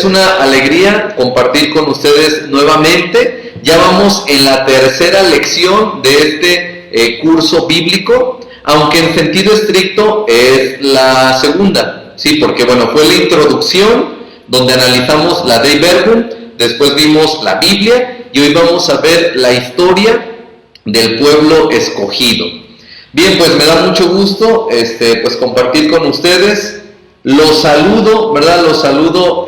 es una alegría compartir con ustedes nuevamente. Ya vamos en la tercera lección de este curso bíblico, aunque en sentido estricto es la segunda, ¿sí? Porque bueno, fue la introducción donde analizamos la Dei Verbum, después vimos la Biblia y hoy vamos a ver la historia del pueblo escogido. Bien, pues me da mucho gusto pues compartir con ustedes. Los saludo, ¿verdad? Los saludo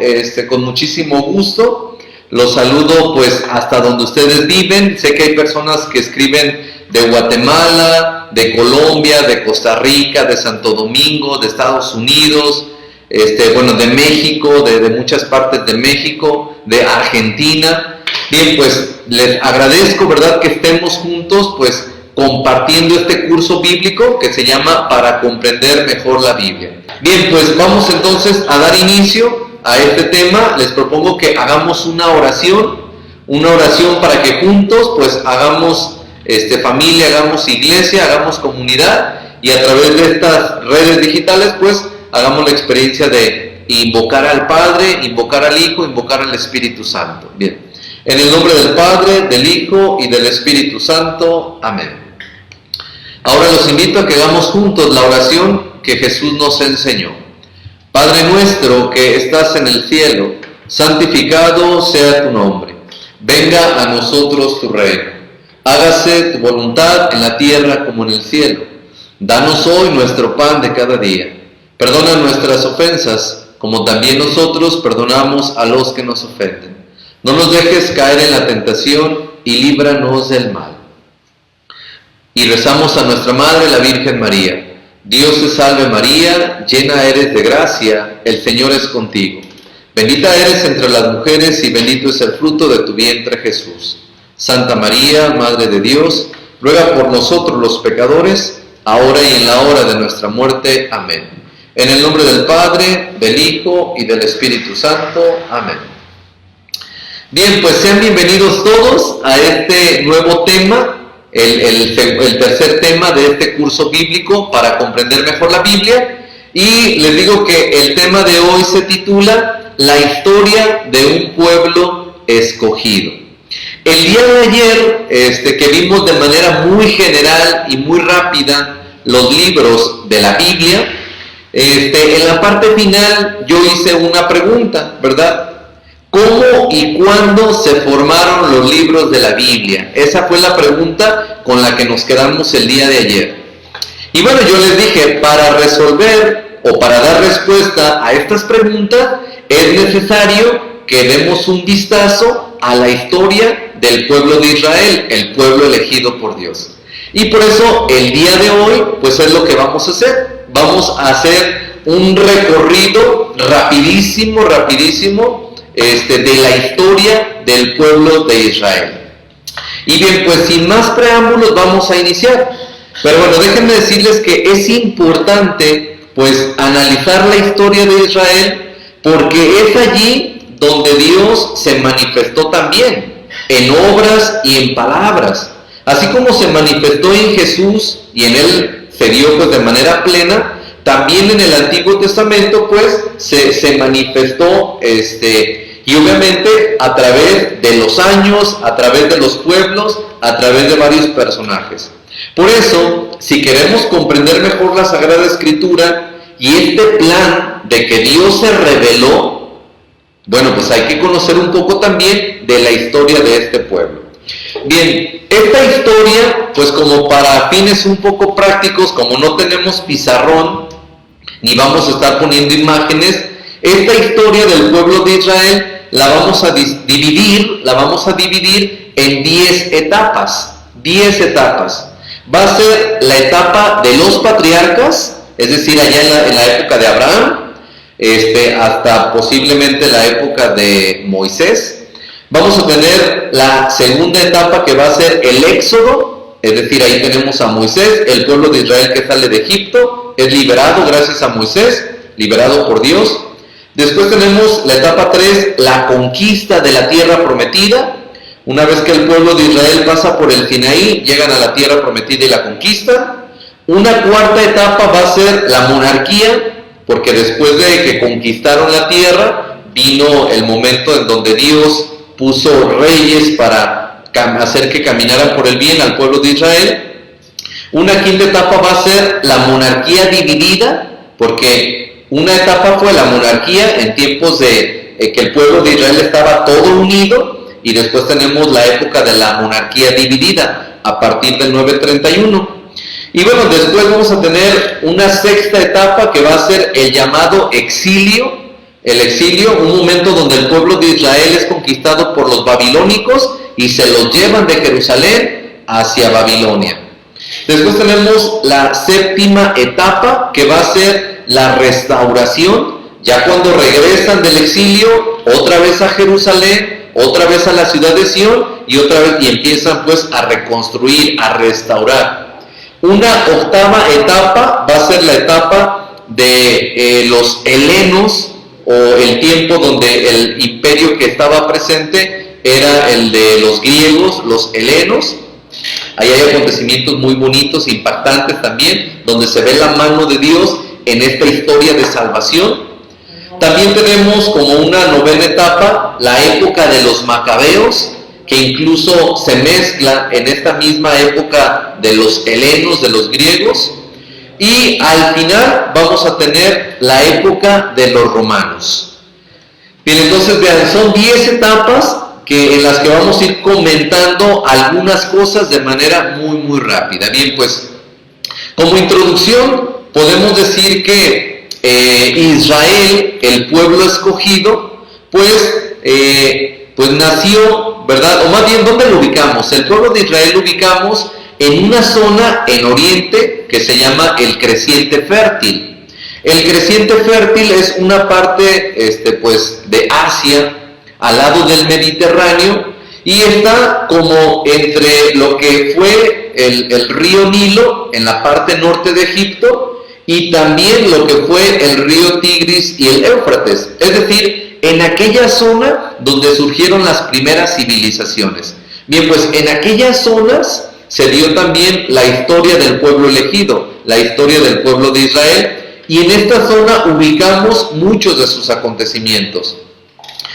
con muchísimo gusto. Los saludo pues hasta donde ustedes viven. Sé que hay personas que escriben de Guatemala, de Colombia, de Costa Rica, de Santo Domingo, de Estados Unidos, de México, de muchas partes de México, de Argentina. Bien, pues les agradezco, ¿verdad?, que estemos juntos pues compartiendo este curso bíblico que se llama Para comprender mejor la Biblia. Bien, pues vamos entonces a dar inicio a este tema. Les propongo que hagamos una oración para que juntos pues hagamos familia, hagamos iglesia, hagamos comunidad y a través de estas redes digitales pues hagamos la experiencia de invocar al Padre, invocar al Hijo, invocar al Espíritu Santo. Bien, en el nombre del Padre, del Hijo y del Espíritu Santo. Amén. Ahora los invito a que hagamos juntos la oración que Jesús nos enseñó. Padre nuestro que estás en el cielo, santificado sea tu nombre. Venga a nosotros tu reino. Hágase tu voluntad en la tierra como en el cielo. Danos hoy nuestro pan de cada día. Perdona nuestras ofensas, como también nosotros perdonamos a los que nos ofenden. No nos dejes caer en la tentación y líbranos del mal. Y rezamos a nuestra Madre, la Virgen María. Dios te salve María, llena eres de gracia, el Señor es contigo. Bendita eres entre las mujeres y bendito es el fruto de tu vientre Jesús. Santa María, Madre de Dios, ruega por nosotros los pecadores, ahora y en la hora de nuestra muerte. Amén. En el nombre del Padre, del Hijo y del Espíritu Santo. Amén. Bien, pues sean bienvenidos todos a este nuevo tema. El tercer tema de este curso bíblico para comprender mejor la Biblia, y les digo que el tema de hoy se titula La historia de un pueblo escogido. El día de ayer que vimos de manera muy general y muy rápida los libros de la Biblia, en la parte final yo hice una pregunta, ¿verdad? ¿Cómo y cuándo se formaron los libros de la Biblia? Esa fue la pregunta con la que nos quedamos el día de ayer. Y bueno, yo les dije, para resolver o para dar respuesta a estas preguntas, es necesario que demos un vistazo a la historia del pueblo de Israel, el pueblo elegido por Dios. Y por eso el día de hoy, pues es lo que vamos a hacer. Vamos a hacer un recorrido rapidísimo, de la historia del pueblo de Israel. Y bien, pues sin más preámbulos vamos a iniciar. Pero bueno, déjenme decirles que es importante pues analizar la historia de Israel, porque es allí donde Dios se manifestó también, en obras y en palabras. Así como se manifestó en Jesús y en Él se dio pues de manera plena, también en el Antiguo Testamento pues se manifestó y obviamente a través de los años, a través de los pueblos, a través de varios personajes. Por eso, si queremos comprender mejor la Sagrada Escritura y este plan de que Dios se reveló, bueno, pues hay que conocer un poco también de la historia de este pueblo. Bien, esta historia, pues como para fines un poco prácticos, como no tenemos pizarrón, ni vamos a estar poniendo imágenes, esta historia del pueblo de Israel la vamos a dividir en 10 etapas. 10 etapas. Va a ser la etapa de los patriarcas, es decir, allá en la época de Abraham, hasta posiblemente la época de Moisés. Vamos a tener la segunda etapa, que va a ser el Éxodo, es decir, ahí tenemos a Moisés, el pueblo de Israel que sale de Egipto, es liberado gracias a Moisés, liberado por Dios. Después tenemos la etapa 3, la conquista de la tierra prometida. Una vez que el pueblo de Israel pasa por el Sinaí, llegan a la tierra prometida y la conquistan. Una cuarta etapa va a ser la monarquía, porque después de que conquistaron la tierra, vino el momento en donde Dios puso reyes para hacer que caminaran por el bien al pueblo de Israel. Una quinta etapa va a ser la monarquía dividida, porque una etapa fue la monarquía en tiempos de que el pueblo de Israel estaba todo unido, y después tenemos la época de la monarquía dividida a partir del 931. Y bueno, después vamos a tener una sexta etapa que va a ser el llamado exilio. El exilio, un momento donde el pueblo de Israel es conquistado por los babilónicos y se los llevan de Jerusalén hacia Babilonia. Después tenemos la séptima etapa, que va a ser la restauración, ya cuando regresan del exilio, otra vez a Jerusalén, otra vez a la ciudad de Sión, y otra vez y empiezan pues a reconstruir, a restaurar. Una octava etapa va a ser la etapa de los helenos, o el tiempo donde el imperio que estaba presente era el de los griegos, los helenos. Ahí hay acontecimientos muy bonitos, impactantes también, donde se ve la mano de Dios en esta historia de salvación. También tenemos como una novena etapa la época de los macabeos, que incluso se mezcla en esta misma época de los helenos, de los griegos. Y al final vamos a tener la época de los romanos. Bien, entonces vean, son 10 etapas en las que vamos a ir comentando algunas cosas de manera muy rápida. Bien, pues como introducción podemos decir que Israel, el pueblo escogido, pues nació, ¿verdad? O más bien, ¿dónde lo ubicamos? El pueblo de Israel lo ubicamos en una zona en Oriente que se llama el Creciente Fértil. El Creciente Fértil es una parte de Asia, al lado del Mediterráneo, y está como entre lo que fue el río Nilo en la parte norte de Egipto, y también lo que fue el río Tigris y el Éufrates, es decir, en aquella zona donde surgieron las primeras civilizaciones. Bien, pues en aquellas zonas se dio también la historia del pueblo elegido, la historia del pueblo de Israel, y en esta zona ubicamos muchos de sus acontecimientos.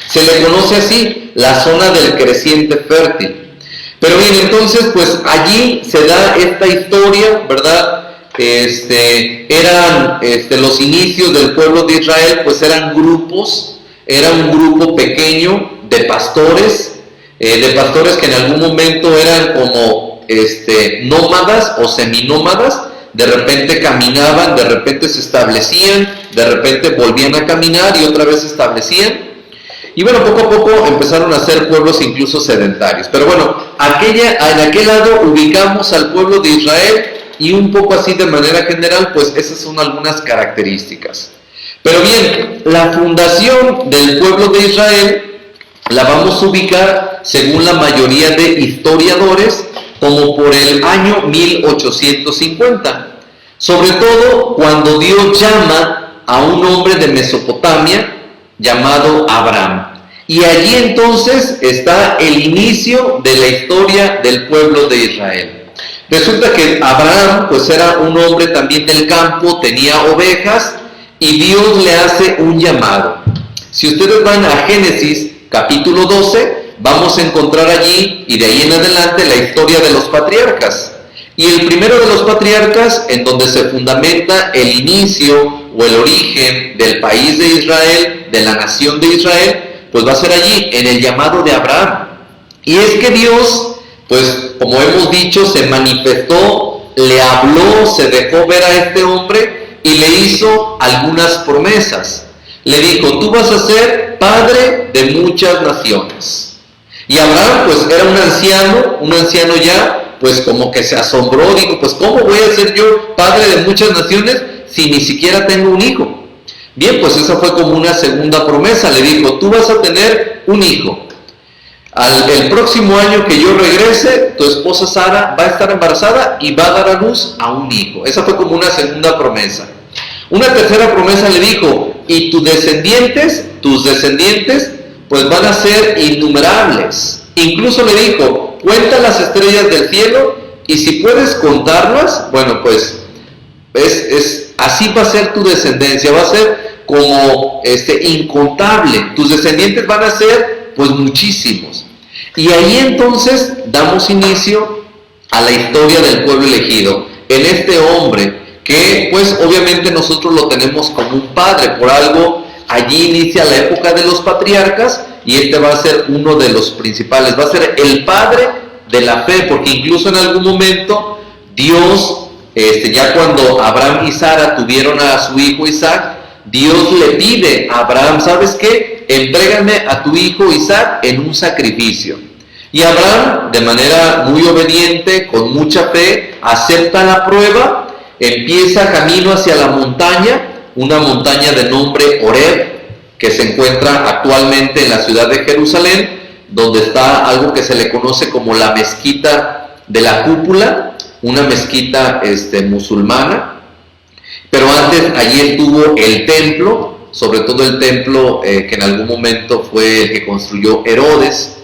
Se le conoce así, la zona del Creciente Fértil. Pero bien, entonces, pues allí se da esta historia, ¿verdad? Eran los inicios del pueblo de Israel, pues eran grupos, era un grupo pequeño de pastores que en algún momento eran como nómadas o seminómadas. De repente caminaban, de repente se establecían, de repente volvían a caminar y otra vez se establecían. Y bueno, poco a poco empezaron a ser pueblos incluso sedentarios. Pero bueno, en aquel lado ubicamos al pueblo de Israel, y un poco así de manera general, pues esas son algunas características. Pero bien, la fundación del pueblo de Israel la vamos a ubicar, según la mayoría de historiadores, como por el año 1850. Sobre todo cuando Dios llama a un hombre de Mesopotamia llamado Abraham. Y allí entonces está el inicio de la historia del pueblo de Israel. Resulta que Abraham pues era un hombre también del campo, tenía ovejas, y Dios le hace un llamado. Si ustedes van a Génesis capítulo 12, vamos a encontrar allí, y de ahí en adelante, la historia de los patriarcas. Y el primero de los patriarcas, en donde se fundamenta el inicio o el origen del país de Israel, de la nación de Israel, pues va a ser allí, en el llamado de Abraham. Y es que Dios, pues como hemos dicho, se manifestó, le habló, se dejó ver a este hombre y le hizo algunas promesas. Le dijo: tú vas a ser padre de muchas naciones. Y Abraham pues era un anciano ya, pues como que se asombró, dijo: pues ¿cómo voy a ser yo padre de muchas naciones si ni siquiera tengo un hijo? Bien, pues esa fue como una segunda promesa. Le dijo: tú vas a tener un hijo. El próximo año que yo regrese, tu esposa Sara va a estar embarazada y va a dar a luz a un hijo. Esa fue como una segunda promesa. Una tercera promesa le dijo: y tus descendientes, pues van a ser innumerables. Incluso le dijo: cuenta las estrellas del cielo, y si puedes contarlas, bueno, pues así va a ser tu descendencia, va a ser como incontable. Tus descendientes van a ser pues muchísimos. Y ahí entonces damos inicio a la historia del pueblo elegido, en este hombre que pues obviamente nosotros lo tenemos como un padre, por algo allí inicia la época de los patriarcas y este va a ser uno de los principales, va a ser el padre de la fe, porque incluso en algún momento Dios, ya cuando Abraham y Sara tuvieron a su hijo Isaac, Dios le pide a Abraham, ¿sabes qué? Entrégame a tu hijo Isaac en un sacrificio. Y Abraham, de manera muy obediente, con mucha fe, acepta la prueba, empieza camino hacia la montaña, una montaña de nombre Horeb, que se encuentra actualmente en la ciudad de Jerusalén, donde está algo que se le conoce como la mezquita de la cúpula, una mezquita musulmana. Pero antes allí estuvo el templo, sobre todo el templo que en algún momento fue el que construyó Herodes.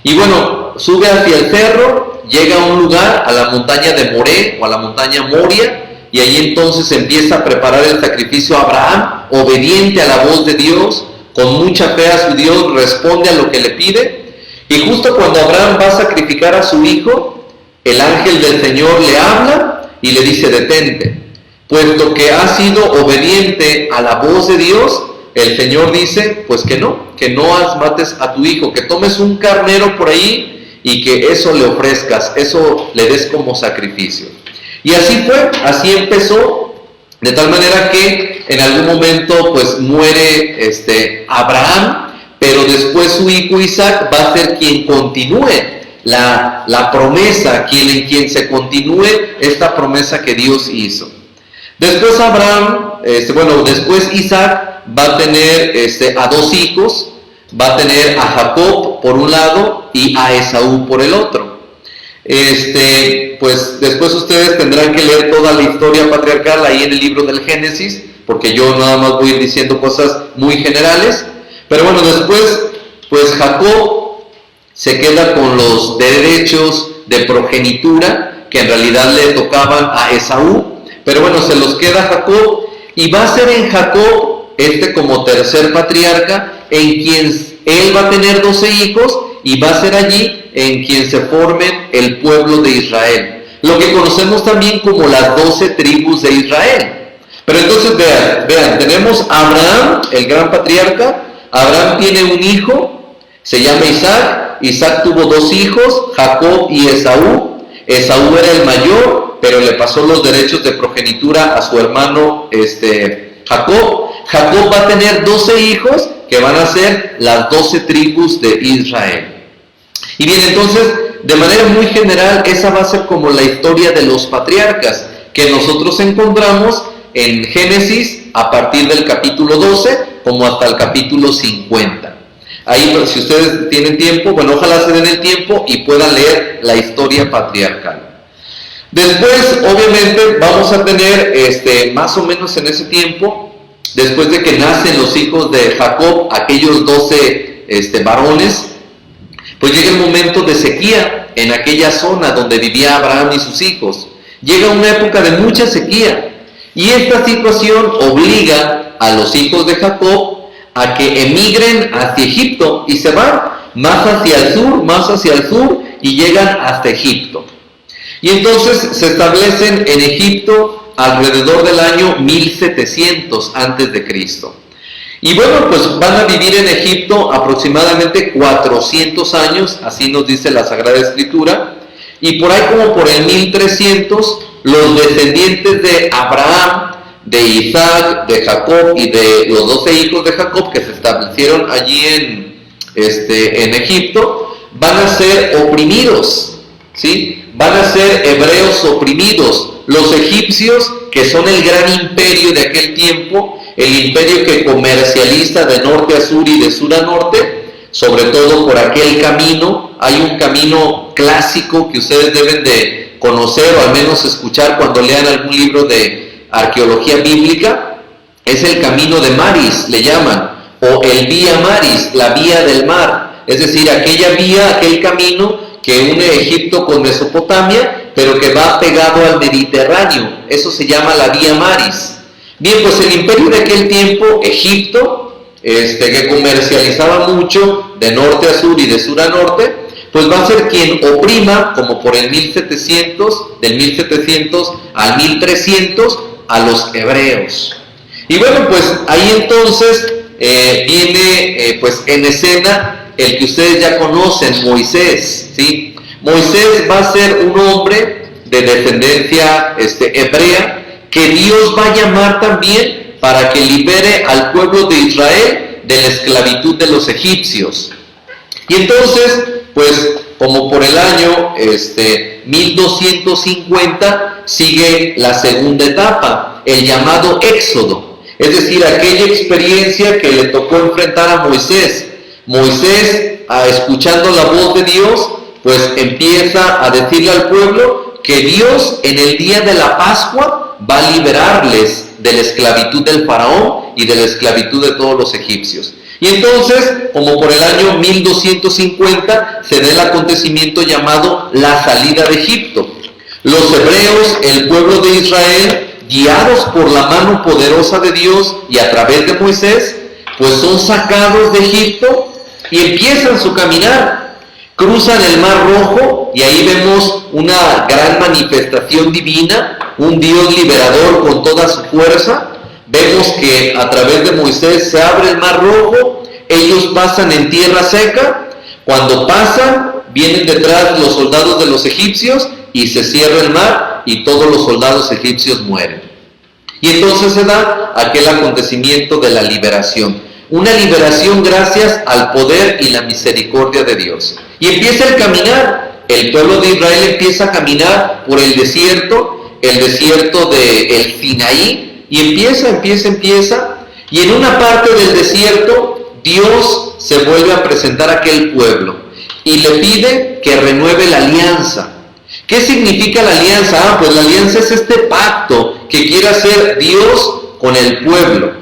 Y bueno, sube hacia el cerro, llega a un lugar, a la montaña de Moré o a la montaña Moria, y allí entonces empieza a preparar el sacrificio a Abraham, obediente a la voz de Dios, con mucha fe a su Dios, responde a lo que le pide. Y justo cuando Abraham va a sacrificar a su hijo, el ángel del Señor le habla y le dice: detente, puesto que has sido obediente a la voz de Dios. El Señor dice, pues que no mates a tu hijo, que tomes un carnero por ahí y que eso le ofrezcas, eso le des como sacrificio. Y así fue, así empezó, de tal manera que en algún momento pues muere Abraham, pero después su hijo Isaac va a ser quien continúe la promesa, en quien se continúe esta promesa que Dios hizo. Después después Isaac va a tener a dos hijos, va a tener a Jacob por un lado y a Esaú por el otro. Pues después ustedes tendrán que leer toda la historia patriarcal ahí en el libro del Génesis, porque yo nada más voy a ir diciendo cosas muy generales. Pero bueno, después pues Jacob se queda con los derechos de progenitura que en realidad le tocaban a Esaú, pero bueno, se los queda Jacob, y va a ser en Jacob como tercer patriarca, en quien él va a tener 12 hijos, y va a ser allí en quien se formen el pueblo de Israel, lo que conocemos también como las 12 tribus de Israel. Pero entonces vean, tenemos a Abraham, el gran patriarca. Abraham tiene un hijo, se llama Isaac. Isaac tuvo 2 hijos, Jacob y Esaú. Esaú era el mayor, pero le pasó los derechos de progenitura a su hermano Jacob. Jacob va a tener 12 hijos que van a ser las 12 tribus de Israel. Y bien, entonces, de manera muy general, esa va a ser como la historia de los patriarcas que nosotros encontramos en Génesis a partir del capítulo 12 como hasta el capítulo 50. Ahí, si ustedes tienen tiempo, bueno, ojalá se den el tiempo y puedan leer la historia patriarcal. Después, obviamente, vamos a tener, más o menos en ese tiempo, después de que nacen los hijos de Jacob, aquellos 12 varones, pues llega el momento de sequía en aquella zona donde vivía Abraham y sus hijos. Llega una época de mucha sequía, y esta situación obliga a los hijos de Jacob a que emigren hacia Egipto, y se van más hacia el sur, y llegan hasta Egipto. Y entonces se establecen en Egipto alrededor del año 1700 antes de Cristo. Y bueno, pues van a vivir en Egipto aproximadamente 400 años, así nos dice la Sagrada Escritura, y por ahí como por el 1300, los descendientes de Abraham, de Isaac, de Jacob y de los 12 hijos de Jacob que se establecieron allí en Egipto, van a ser oprimidos, ¿sí? Van a ser hebreos oprimidos. Los egipcios, que son el gran imperio de aquel tiempo, el imperio que comercializa de norte a sur y de sur a norte, sobre todo por aquel camino. Hay un camino clásico que ustedes deben de conocer o al menos escuchar cuando lean algún libro de arqueología bíblica. Es el camino de Maris, le llaman, o el Vía Maris, la vía del mar. Es decir, aquella vía, aquel camino que une Egipto con Mesopotamia, pero que va pegado al Mediterráneo. Eso se llama la Vía Maris. Bien, pues el imperio de aquel tiempo, Egipto, que comercializaba mucho de norte a sur y de sur a norte, pues va a ser quien oprima, como por el 1700, del 1700 al 1300, a los hebreos. Y bueno, pues ahí entonces viene pues en escena el que ustedes ya conocen, Moisés, ¿sí? Moisés va a ser un hombre de descendencia hebrea que Dios va a llamar también para que libere al pueblo de Israel de la esclavitud de los egipcios. Y entonces, pues como por el año 1250 sigue la segunda etapa, el llamado Éxodo, es decir, aquella experiencia que le tocó enfrentar a Moisés. Moisés, escuchando la voz de Dios, pues empieza a decirle al pueblo que Dios en el día de la Pascua va a liberarles de la esclavitud del faraón y de la esclavitud de todos los egipcios. Y entonces, como por el año 1250, se da el acontecimiento llamado la salida de Egipto. Los hebreos, el pueblo de Israel, guiados por la mano poderosa de Dios y a través de Moisés, pues son sacados de Egipto y empiezan su caminar. Cruzan el Mar Rojo y ahí vemos una gran manifestación divina, un Dios liberador con toda su fuerza. Vemos que a través de Moisés se abre el Mar Rojo, ellos pasan en tierra seca, cuando pasan vienen detrás los soldados de los egipcios y se cierra el mar y todos los soldados egipcios mueren. Y entonces se da aquel acontecimiento de la liberación, una liberación gracias al poder y la misericordia de Dios. Y empieza el caminar, el pueblo de Israel empieza a caminar por el desierto de el Sinaí, y empieza, y en una parte del desierto Dios se vuelve a presentar a aquel pueblo y le pide que renueve la alianza. ¿Qué significa la alianza? Pues la alianza es este pacto que quiere hacer Dios con el pueblo.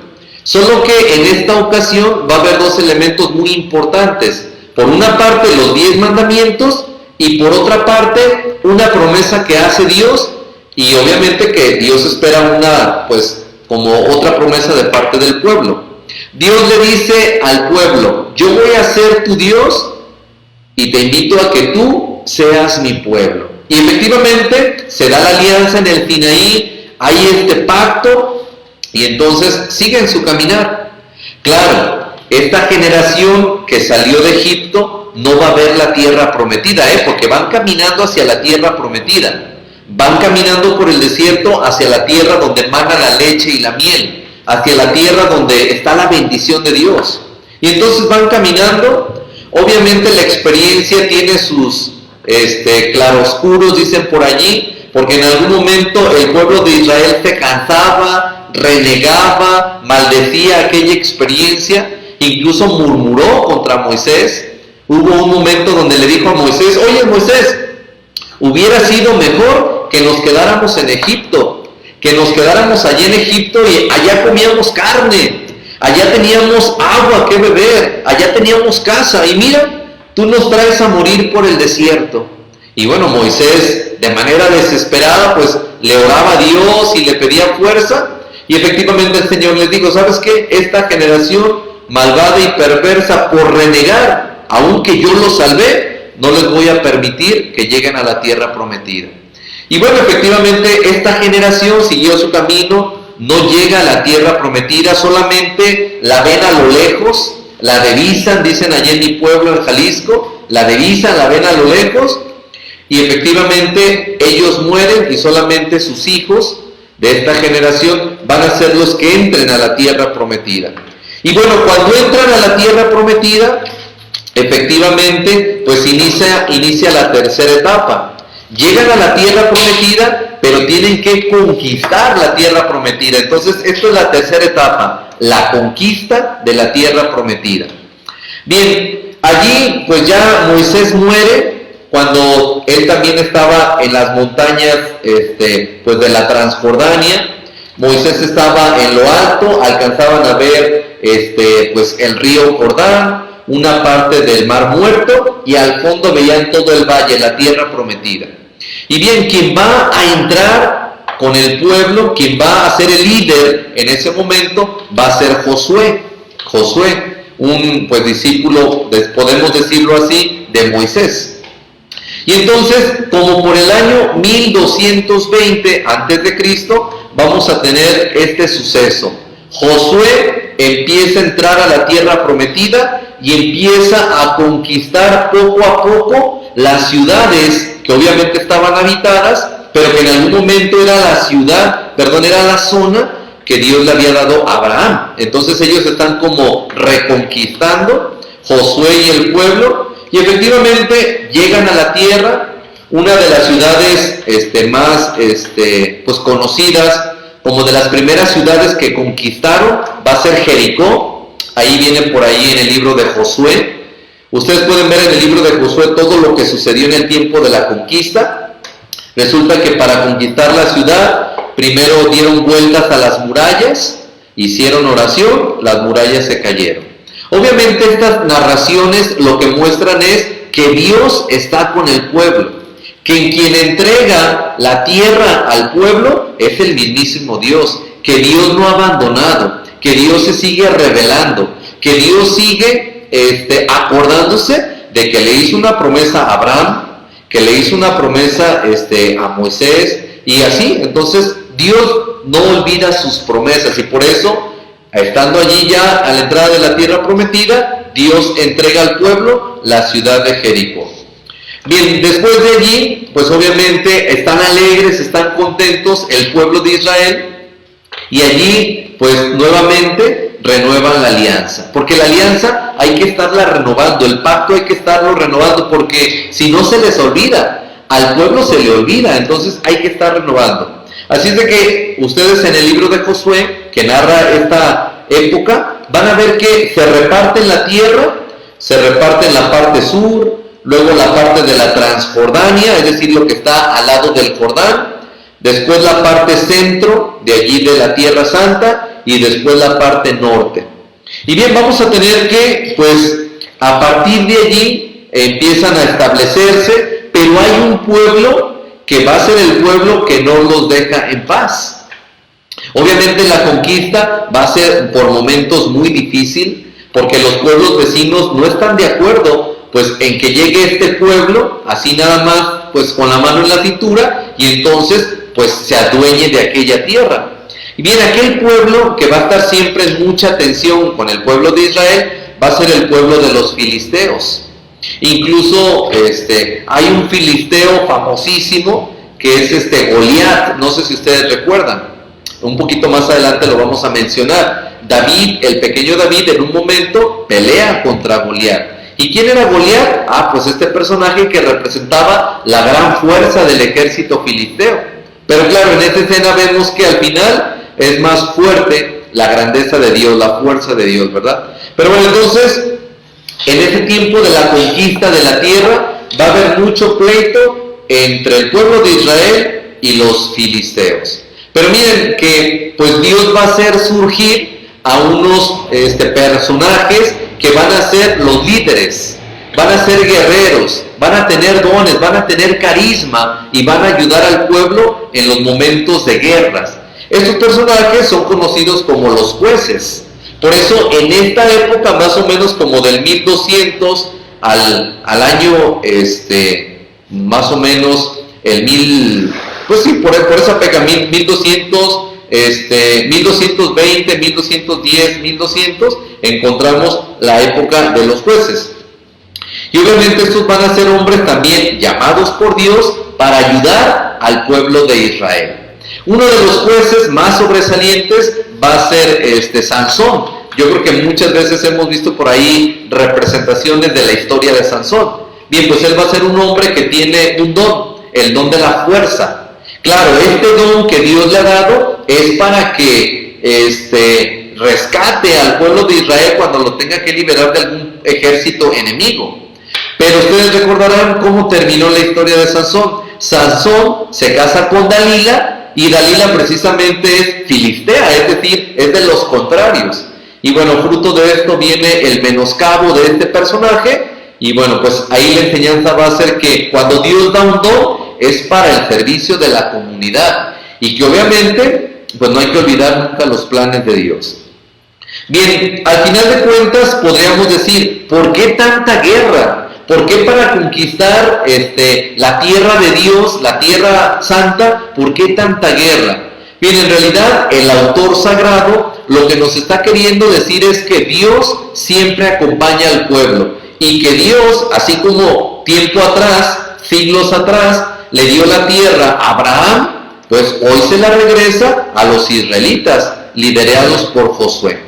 Solo que en esta ocasión va a haber dos elementos muy importantes. Por una parte los 10 mandamientos y por otra parte una promesa que hace Dios. Y obviamente que Dios espera pues como otra promesa de parte del pueblo. Dios le dice al pueblo, yo voy a ser tu Dios y te invito a que tú seas mi pueblo. Y efectivamente se da la alianza en el Sinaí, hay este pacto y entonces siguen su caminar. Claro, esta generación que salió de Egipto no va a ver la tierra prometida, porque van caminando hacia la tierra prometida. Van caminando por el desierto hacia la tierra donde mana la leche y la miel, hacia la tierra donde está la bendición de Dios. Y entonces van caminando. Obviamente la experiencia tiene sus claroscuros, dicen por allí, porque en algún momento el pueblo de Israel se cansaba, renegaba, maldecía aquella experiencia, incluso murmuró contra Moisés. Hubo un momento donde le dijo a Moisés, oye Moisés, hubiera sido mejor que nos quedáramos en Egipto, que nos quedáramos allí en Egipto y allá comíamos carne, allá teníamos agua que beber, allá teníamos casa, y mira, tú nos traes a morir por el desierto. Y bueno, Moisés, de manera desesperada, pues le oraba a Dios y le pedía fuerza, y efectivamente el Señor les dijo, ¿sabes qué? Esta generación malvada y perversa, por renegar, aunque yo los salvé, no les voy a permitir que lleguen a la tierra prometida. Y bueno, efectivamente esta generación siguió su camino, no llega a la tierra prometida, solamente la ven a lo lejos, la divisan, dicen allí en mi pueblo, en Jalisco, la divisan, la ven a lo lejos, y efectivamente ellos mueren y solamente sus hijos de esta generación van a ser los que entren a la tierra prometida. Y bueno, cuando entran a la tierra prometida, efectivamente, pues inicia la tercera etapa. Llegan a la tierra prometida, pero tienen que conquistar la tierra prometida. Entonces, esto es la tercera etapa, la conquista de la tierra prometida. Bien, allí pues ya Moisés muere cuando él también estaba en las montañas pues de la Transjordania. Moisés estaba en lo alto, alcanzaban a ver pues el río Jordán, una parte del Mar Muerto, y al fondo veían todo el valle, la tierra prometida. Y bien, quien va a entrar con el pueblo, quien va a ser el líder en ese momento va a ser Josué. Josué, un pues discípulo, podemos decirlo así, de Moisés. Y entonces, como por el año 1220 a.C., vamos a tener este suceso. Josué empieza a entrar a la tierra prometida y empieza a conquistar poco a poco las ciudades que obviamente estaban habitadas, pero que en algún momento era la zona que Dios le había dado a Abraham. Entonces ellos están como reconquistando, Josué y el pueblo, y efectivamente llegan a la tierra. Una de las ciudades más pues conocidas, como de las primeras ciudades que conquistaron, va a ser Jericó. Ahí viene por ahí en el libro de Josué. Ustedes pueden ver en el libro de Josué todo lo que sucedió en el tiempo de la conquista. Resulta que para conquistar la ciudad, primero dieron vueltas a las murallas, hicieron oración, las murallas se cayeron. Obviamente estas narraciones lo que muestran es que Dios está con el pueblo, que quien entrega la tierra al pueblo es el mismísimo Dios, que Dios no ha abandonado, que Dios se sigue revelando, que Dios sigue acordándose de que le hizo una promesa a Abraham, que le hizo una promesa a Moisés, y así. Entonces Dios no olvida sus promesas, y por eso, estando allí ya a la entrada de la tierra prometida, Dios entrega al pueblo la ciudad de Jericó. Bien, después de allí, pues obviamente están alegres, están contentos el pueblo de Israel, y allí pues nuevamente renuevan la alianza, porque la alianza hay que estarla renovando, el pacto hay que estarlo renovando, porque si no se les olvida, al pueblo se le olvida, entonces hay que estar renovando. Así es de que ustedes en el libro de Josué, que narra esta época, van a ver que se reparten la tierra, se reparten la parte sur, luego la parte de la Transjordania, es decir, lo que está al lado del Jordán, después la parte centro, de allí de la Tierra Santa, y después la parte norte. Y bien, vamos a tener que, pues, a partir de allí empiezan a establecerse, pero hay un pueblo que va a ser el pueblo que no los deja en paz. Obviamente la conquista va a ser por momentos muy difícil, porque los pueblos vecinos no están de acuerdo pues en que llegue este pueblo así nada más pues con la mano en la cintura y entonces pues se adueñe de aquella tierra. Y bien, aquel pueblo que va a estar siempre en mucha tensión con el pueblo de Israel va a ser el pueblo de los filisteos. Incluso hay un filisteo famosísimo que es Goliat, no sé si ustedes recuerdan, un poquito más adelante lo vamos a mencionar. David, el pequeño David, en un momento pelea contra Goliat. ¿Y quién era Goliat? Pues este personaje que representaba la gran fuerza del ejército filisteo. Pero claro, en esta escena vemos que al final es más fuerte la grandeza de Dios, la fuerza de Dios, ¿verdad? Pero bueno, entonces, en ese tiempo de la conquista de la tierra, va a haber mucho pleito entre el pueblo de Israel y los filisteos. Pero miren que pues Dios va a hacer surgir a unos personajes que van a ser los líderes, van a ser guerreros, van a tener dones, van a tener carisma y van a ayudar al pueblo en los momentos de guerras. Estos personajes son conocidos como los jueces. Por eso en esta época, más o menos como del 1200 al año, más o menos el 1000, pues sí, por esa época, 1200, 1220, 1210, 1200, encontramos la época de los jueces. Y obviamente estos van a ser hombres también llamados por Dios para ayudar al pueblo de Israel. Uno de los jueces más sobresalientes va a ser Sansón. Yo creo que muchas veces hemos visto por ahí representaciones de la historia de Sansón. Bien, pues él va a ser un hombre que tiene un don, el don de la fuerza. Claro, este don que Dios le ha dado es para que rescate al pueblo de Israel cuando lo tenga que liberar de algún ejército enemigo. Pero ustedes recordarán cómo terminó la historia de Sansón. Sansón se casa con Dalila y Dalila precisamente es filistea, es decir, es de los contrarios. Y bueno, fruto de esto viene el menoscabo de este personaje. Y bueno, pues ahí la enseñanza va a ser que cuando Dios da un don es para el servicio de la comunidad. y que obviamente pues no hay que olvidar nunca los planes de Dios. Bien, al final de cuentas podríamos decir, ¿por qué tanta guerra? ¿Por qué para conquistar la tierra de Dios, la tierra santa, por qué tanta guerra? Bien, en realidad el autor sagrado lo que nos está queriendo decir es que Dios siempre acompaña al pueblo y que Dios, así como tiempo atrás, siglos atrás, le dio la tierra a Abraham, pues hoy se la regresa a los israelitas, liderados por Josué.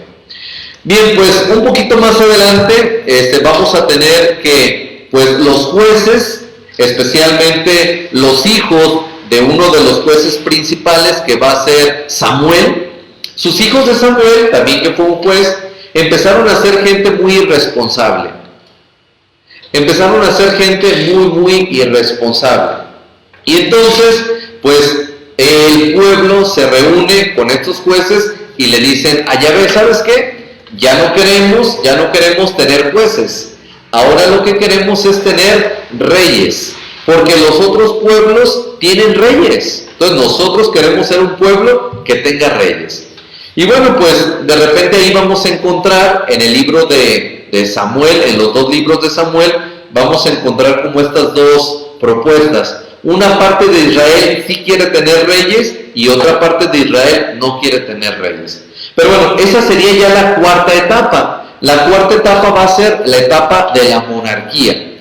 Bien, pues un poquito más adelante vamos a tener que pues los jueces, especialmente los hijos de uno de los jueces principales, que va a ser Samuel, sus hijos de Samuel, también que fue un juez, empezaron a ser gente muy irresponsable. Empezaron a ser gente muy irresponsable. Y entonces, pues el pueblo se reúne con estos jueces y le dicen a Yahvé, ¿sabes qué? Ya no queremos tener jueces. Ahora lo que queremos es tener reyes, porque los otros pueblos tienen reyes. Entonces nosotros queremos ser un pueblo que tenga reyes. Y bueno, pues de repente ahí vamos a encontrar en el libro de Samuel, en los dos libros de Samuel, vamos a encontrar como estas dos propuestas. Una parte de Israel sí quiere tener reyes y otra parte de Israel no quiere tener reyes. Pero bueno, esa sería ya la cuarta etapa. La cuarta etapa va a ser la etapa de la monarquía.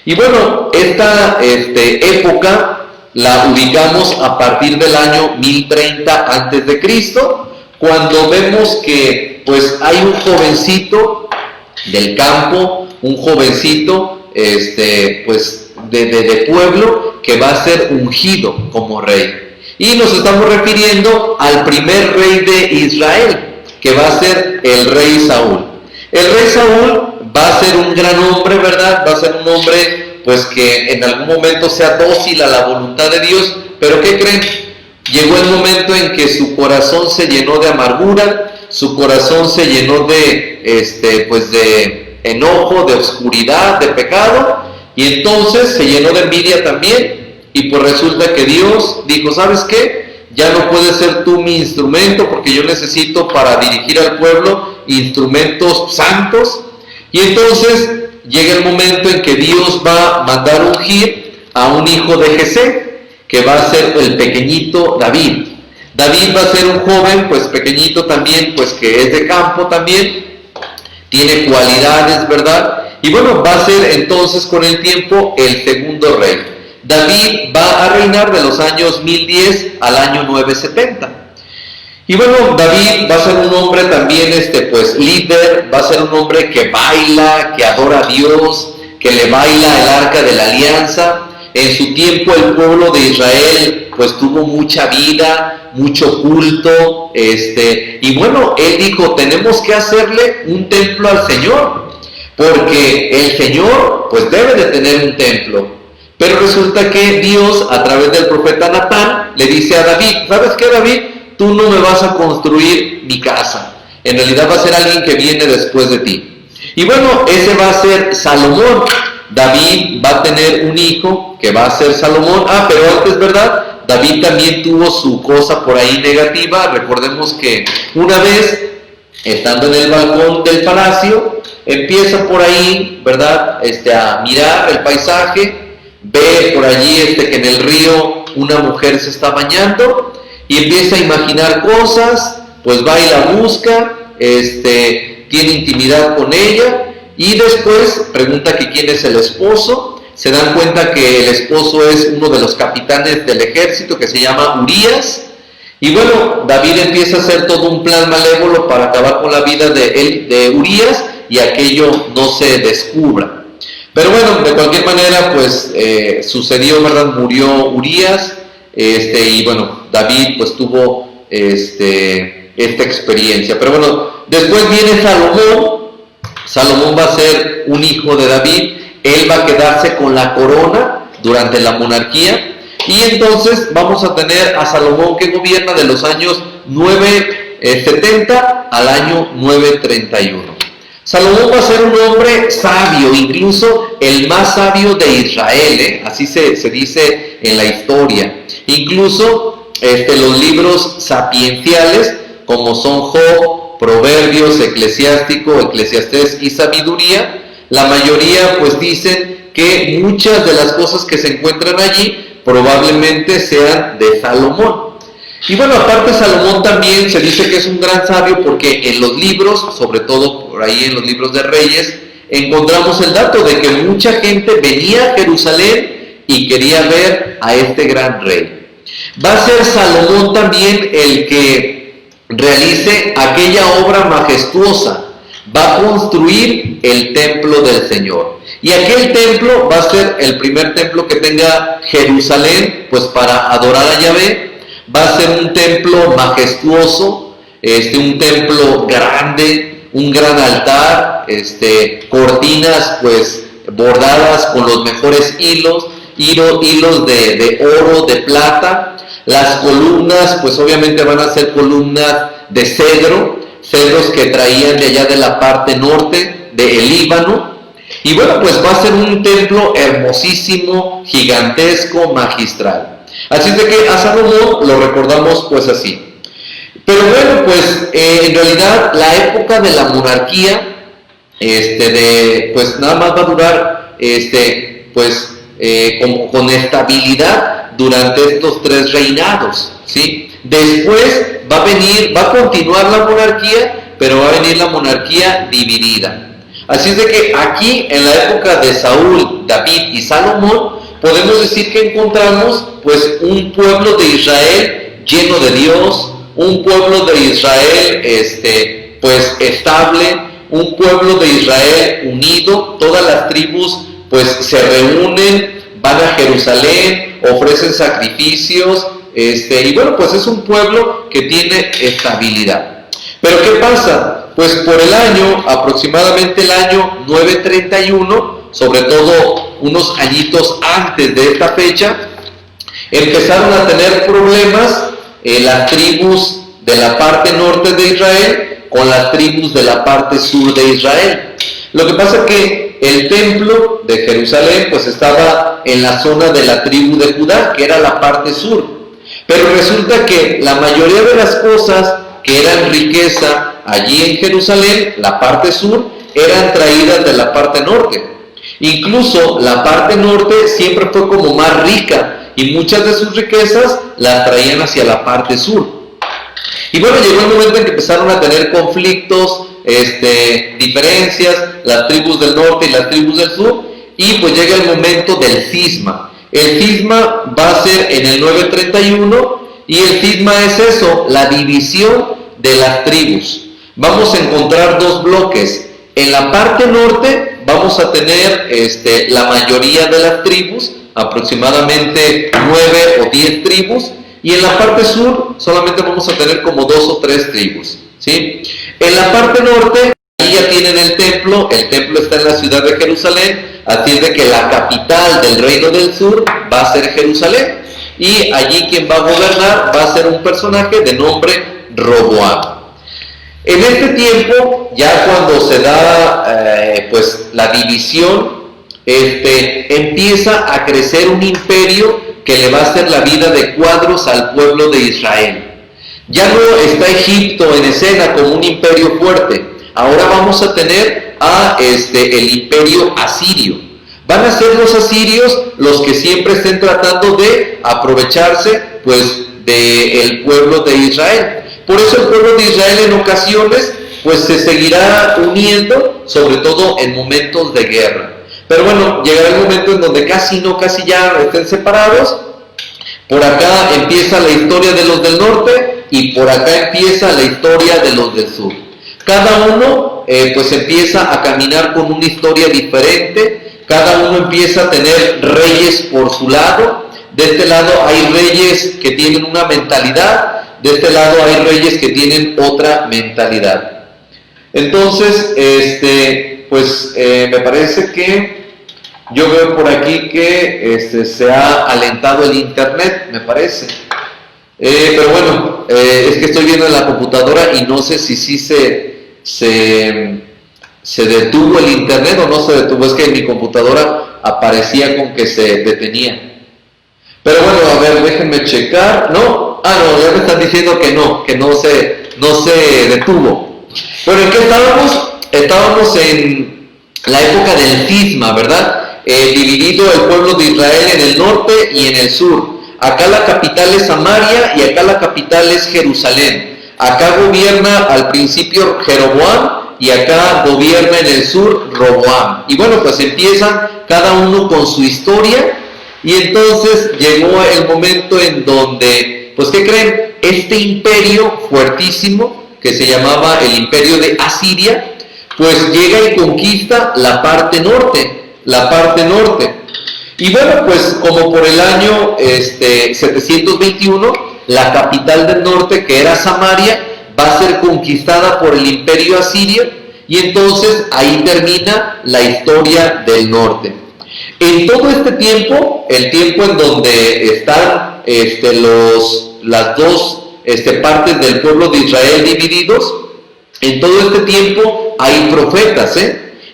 Y bueno, esta época la ubicamos a partir del año 1030 a.C., cuando vemos que pues hay un jovencito del campo, un jovencito pues de pueblo, que va a ser ungido como rey. Y nos estamos refiriendo al primer rey de Israel, que va a ser el rey Saúl. El rey Saúl va a ser un gran hombre, ¿verdad? Va a ser un hombre pues que en algún momento sea dócil a la voluntad de Dios, pero ¿qué creen? Llegó el momento en que su corazón se llenó de amargura, su corazón se llenó de enojo, de oscuridad, de pecado, y entonces se llenó de envidia también, y pues resulta que Dios dijo, ¿sabes qué? Ya no puedes ser tú mi instrumento, porque yo necesito para dirigir al pueblo instrumentos santos. Y entonces llega el momento en que Dios va a mandar ungir a un hijo de Jesé, que va a ser el pequeñito David. David va a ser un joven pues pequeñito también, pues que es de campo también, tiene cualidades, ¿verdad? Y bueno, va a ser entonces con el tiempo el segundo rey. David va a reinar de los años 1010 al año 970. Y bueno, David va a ser un hombre también pues líder, va a ser un hombre que baila, que adora a Dios, que le baila el arca de la alianza. En su tiempo el pueblo de Israel pues tuvo mucha vida, mucho culto, y bueno, él dijo, tenemos que hacerle un templo al Señor, porque el Señor pues debe de tener un templo. Pero resulta que Dios, a través del profeta Natán, le dice a David, ¿sabes qué, David? Tú no me vas a construir mi casa, en realidad va a ser alguien que viene después de ti. Y bueno, ese va a ser Salomón. David va a tener un hijo que va a ser Salomón. Pero antes, ¿verdad? David también tuvo su cosa por ahí negativa. Recordemos que una vez, estando en el balcón del palacio, empieza por ahí, ¿verdad? A mirar el paisaje, ve por allí que en el río una mujer se está bañando y empieza a imaginar cosas, pues va y la busca, tiene intimidad con ella. Y después pregunta que quién es el esposo. Se dan cuenta que el esposo es uno de los capitanes del ejército que se llama Urías. Y bueno, David empieza a hacer todo un plan malévolo para acabar con la vida de Urías y aquello no se descubra. Pero bueno, de cualquier manera, pues sucedió, ¿verdad? Murió Urías, y bueno, David pues tuvo esta experiencia. Pero bueno, después viene Salomón. Salomón va a ser un hijo de David, él va a quedarse con la corona durante la monarquía, y entonces vamos a tener a Salomón que gobierna de los años 970 al año 931. Salomón va a ser un hombre sabio, incluso el más sabio de Israel, así se dice en la historia. Incluso los libros sapienciales, como son Job, Proverbios, Eclesiástico, Eclesiastés y Sabiduría, la mayoría pues dicen que muchas de las cosas que se encuentran allí probablemente sean de Salomón. Y bueno, aparte Salomón también se dice que es un gran sabio porque en los libros, sobre todo por ahí en los libros de Reyes, encontramos el dato de que mucha gente venía a Jerusalén y quería ver a este gran rey. Va a ser Salomón también el que realice aquella obra majestuosa, va a construir el templo del Señor. Y aquel templo va a ser el primer templo que tenga Jerusalén, pues para adorar a Yahvé. Va a ser un templo majestuoso, un templo grande, un gran altar, cortinas pues bordadas con los mejores hilos de oro, de plata. Las columnas pues obviamente van a ser columnas de cedros que traían de allá de la parte norte del Líbano. Y bueno, pues va a ser un templo hermosísimo, gigantesco, magistral. Así es de que a Salomón lo recordamos pues así. Pero bueno, pues en realidad la época de la monarquía, pues nada más va a durar, con estabilidad durante estos 3 reinados, ¿sí? Después va a continuar la monarquía, pero va a venir la monarquía dividida. Así es de que aquí, en la época de Saúl, David y Salomón, podemos decir que encontramos pues un pueblo de Israel lleno de Dios, un pueblo de Israel pues estable, un pueblo de Israel unido. Todas las tribus pues se reúnen, van a Jerusalén, ofrecen sacrificios, y bueno, pues es un pueblo que tiene estabilidad. Pero ¿qué pasa? Pues por el año, aproximadamente el año 931, sobre todo unos añitos antes de esta fecha, empezaron a tener problemas las tribus de la parte norte de Israel con las tribus de la parte sur de Israel. Lo que pasa es que el templo de Jerusalén pues estaba en la zona de la tribu de Judá, que era la parte sur. Pero resulta que la mayoría de las cosas que eran riqueza allí en Jerusalén, la parte sur, eran traídas de la parte norte. Incluso la parte norte siempre fue como más rica y muchas de sus riquezas las traían hacia la parte sur. Y bueno, llegó el momento en que empezaron a tener conflictos, diferencias, las tribus del norte y las tribus del sur, y pues llega el momento del cisma. El cisma va a ser en el 931 y el cisma es eso, la división de las tribus. Vamos a encontrar 2 bloques. En la parte norte vamos a tener la mayoría de las tribus, aproximadamente 9 o 10 tribus, y en la parte sur solamente vamos a tener como 2 o 3 tribus, ¿sí? En la parte norte, ahí ya tienen el templo está en la ciudad de Jerusalén, así es de que la capital del reino del sur va a ser Jerusalén, y allí quien va a gobernar va a ser un personaje de nombre Roboam. En este tiempo, ya cuando se da pues la división, empieza a crecer un imperio que le va a hacer la vida de cuadros al pueblo de Israel. Ya no está Egipto en escena como un imperio fuerte. Ahora vamos a tener el imperio asirio. Van a ser los asirios los que siempre estén tratando de aprovecharse pues del pueblo de Israel. Por eso el pueblo de Israel en ocasiones pues se seguirá uniendo, sobre todo en momentos de guerra. Pero bueno, llegará el momento en donde casi ya estén separados. Por acá empieza la historia de los del norte y por acá empieza la historia de los del sur. Cada uno pues empieza a caminar con una historia diferente. Cada uno empieza a tener reyes por su lado. De este lado hay reyes que tienen una mentalidad. De este lado hay reyes que tienen otra mentalidad. Entonces, me parece que yo veo por aquí que se ha alentado el internet, me parece. Pero bueno, es que estoy viendo en la computadora y no sé si sí se detuvo el internet o no se detuvo. Es que en mi computadora aparecía con que se detenía. Pero bueno, a ver, déjenme checar. ¿No? No, ya me están diciendo que no se detuvo. Bueno, ¿en qué estábamos? Estábamos en la época del cisma, ¿verdad? Dividido el pueblo de Israel en el norte y en el sur. Acá la capital es Samaria y acá la capital es Jerusalén. Acá gobierna al principio Jeroboam y acá gobierna en el sur Roboam. Y bueno, pues empiezan cada uno con su historia. Y entonces llegó el momento en donde, pues ¿qué creen? Este imperio fuertísimo, que se llamaba el imperio de Asiria, pues llega y conquista la parte norte. Y bueno, pues como por el año 721, la capital del norte, que era Samaria, va a ser conquistada por el imperio asirio, y entonces ahí termina la historia del norte. En todo este tiempo, el tiempo en donde están las dos partes del pueblo de Israel divididos, en todo este tiempo hay profetas,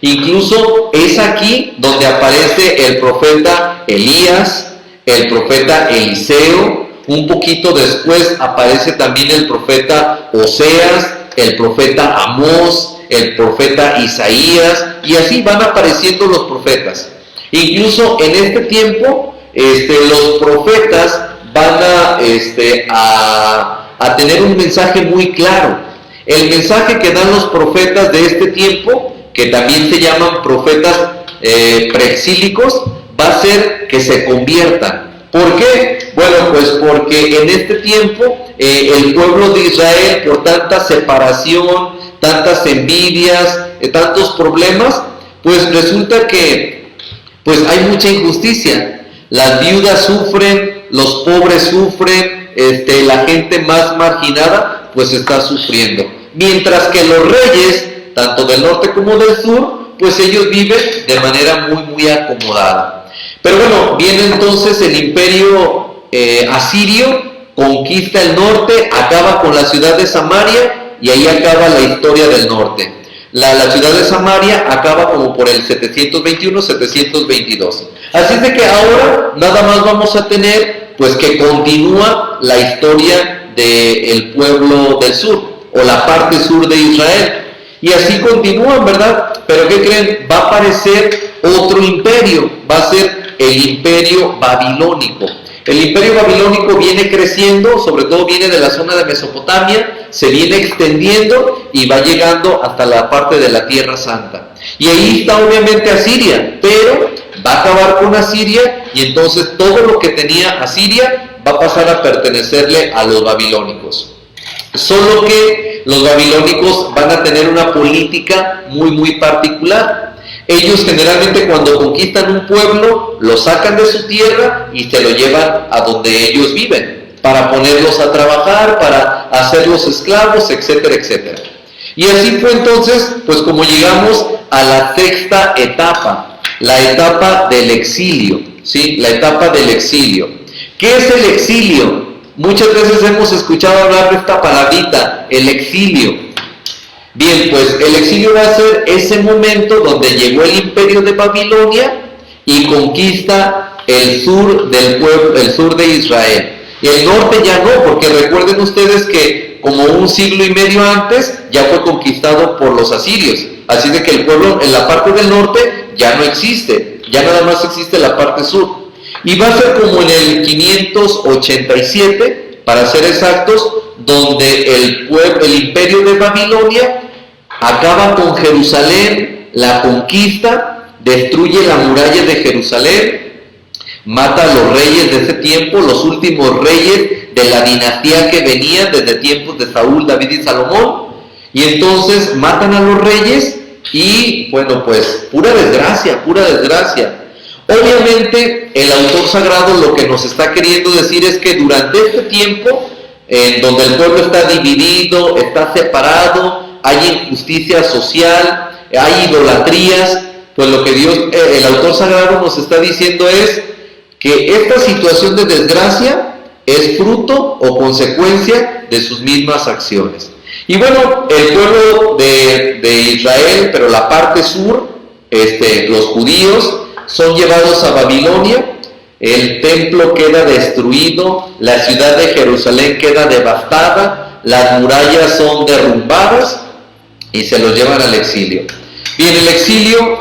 Incluso es aquí donde aparece el profeta Elías, el profeta Eliseo. Un poquito después aparece también el profeta Oseas, el profeta Amós, el profeta Isaías, y así van apareciendo los profetas. Incluso en este tiempo, los profetas van a tener un mensaje muy claro. El mensaje que dan los profetas de este tiempo, que también se llaman profetas preexílicos, va a ser que se conviertan. ¿Por qué? Bueno, pues porque en este tiempo el pueblo de Israel, por tanta separación, tantas envidias, tantos problemas, pues resulta que pues hay mucha injusticia. Las viudas sufren, los pobres sufren, la gente más marginada pues está sufriendo. Mientras que los reyes, tanto del norte como del sur, pues ellos viven de manera muy acomodada. Pero bueno, viene entonces el imperio asirio, conquista el norte, acaba con la ciudad de Samaria, y ahí acaba la historia del norte. La ciudad de Samaria acaba como por el 721-722. Así es de que ahora nada más vamos a tener pues que continúa la historia del pueblo del sur, o la parte sur de Israel. Y así continúan, ¿verdad? Pero ¿qué creen? Va a aparecer otro imperio, va a ser el imperio babilónico. El imperio babilónico viene creciendo, sobre todo viene de la zona de Mesopotamia, se viene extendiendo y va llegando hasta la parte de la Tierra Santa. Y ahí está obviamente Asiria, pero va a acabar con Asiria, y entonces todo lo que tenía Asiria va a pasar a pertenecerle a los babilónicos. Solo que los babilónicos van a tener una política muy particular. Ellos generalmente cuando conquistan un pueblo, lo sacan de su tierra y se lo llevan a donde ellos viven, para ponerlos a trabajar, para hacerlos esclavos, etcétera, etcétera. Y así fue entonces, pues como llegamos a la sexta etapa, la etapa del exilio, ¿sí? La etapa del exilio. ¿Qué es el exilio? Muchas veces hemos escuchado hablar de esta palabrita, el exilio. Bien, pues el exilio va a ser ese momento donde llegó el imperio de Babilonia y conquista el sur del pueblo, el sur de Israel. Y el norte ya no, porque recuerden ustedes que como un siglo y medio antes ya fue conquistado por los asirios. Así de que el pueblo en la parte del norte ya no existe, ya nada más existe la parte sur. Y va a ser como en el 587, para ser exactos, donde el imperio de Babilonia acaba con Jerusalén, la conquista, destruye la muralla de Jerusalén, mata a los reyes de ese tiempo, los últimos reyes de la dinastía que venía desde tiempos de Saúl, David y Salomón, y entonces matan a los reyes y bueno, pues pura desgracia. Obviamente el autor sagrado lo que nos está queriendo decir es que durante este tiempo en donde el pueblo está dividido, está separado, hay injusticia social, hay idolatrías, pues lo que el autor sagrado nos está diciendo es que esta situación de desgracia es fruto o consecuencia de sus mismas acciones. Y bueno, el pueblo de Israel, pero la parte sur, los judíos, son llevados a Babilonia. el templo queda destruido, la ciudad de Jerusalén queda devastada, las murallas son derrumbadas y se los llevan al exilio. Bien, el exilio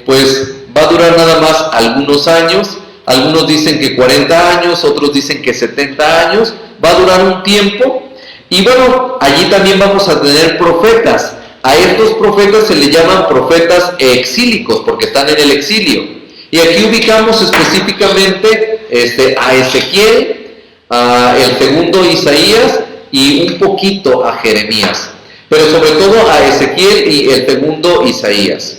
pues va a durar nada más algunos años. Algunos dicen que 40 años, otros dicen que 70 años, va a durar un tiempo. Y bueno, allí también vamos a tener profetas. A estos profetas se les llaman profetas exílicos porque están en el exilio. Y aquí ubicamos específicamente a Ezequiel, el segundo Isaías y un poquito a Jeremías. Pero sobre todo a Ezequiel y el segundo Isaías.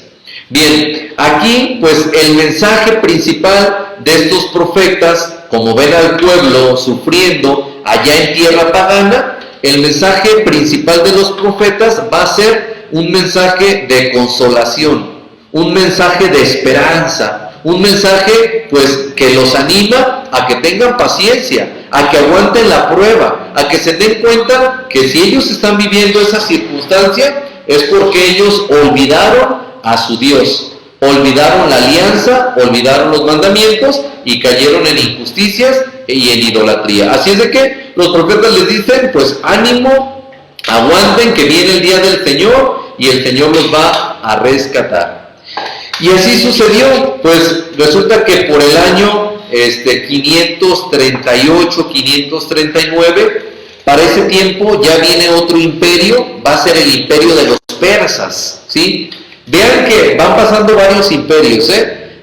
Bien, aquí pues el mensaje principal de estos profetas, como ven al pueblo sufriendo allá en tierra pagana, el mensaje principal de los profetas va a ser un mensaje de consolación, un mensaje de esperanza, un mensaje pues que los anima a que tengan paciencia, a que aguanten la prueba, a que se den cuenta que si ellos están viviendo esa circunstancia es porque ellos olvidaron a su Dios, olvidaron la alianza, olvidaron los mandamientos y cayeron en injusticias y en idolatría. Así es de que los profetas les dicen, pues ánimo, aguanten que viene el día del Señor y el Señor los va a rescatar. Y así sucedió, pues resulta que por el año 538, 539, para ese tiempo ya viene otro imperio, va a ser el imperio de los persas, ¿sí? Vean que van pasando varios imperios,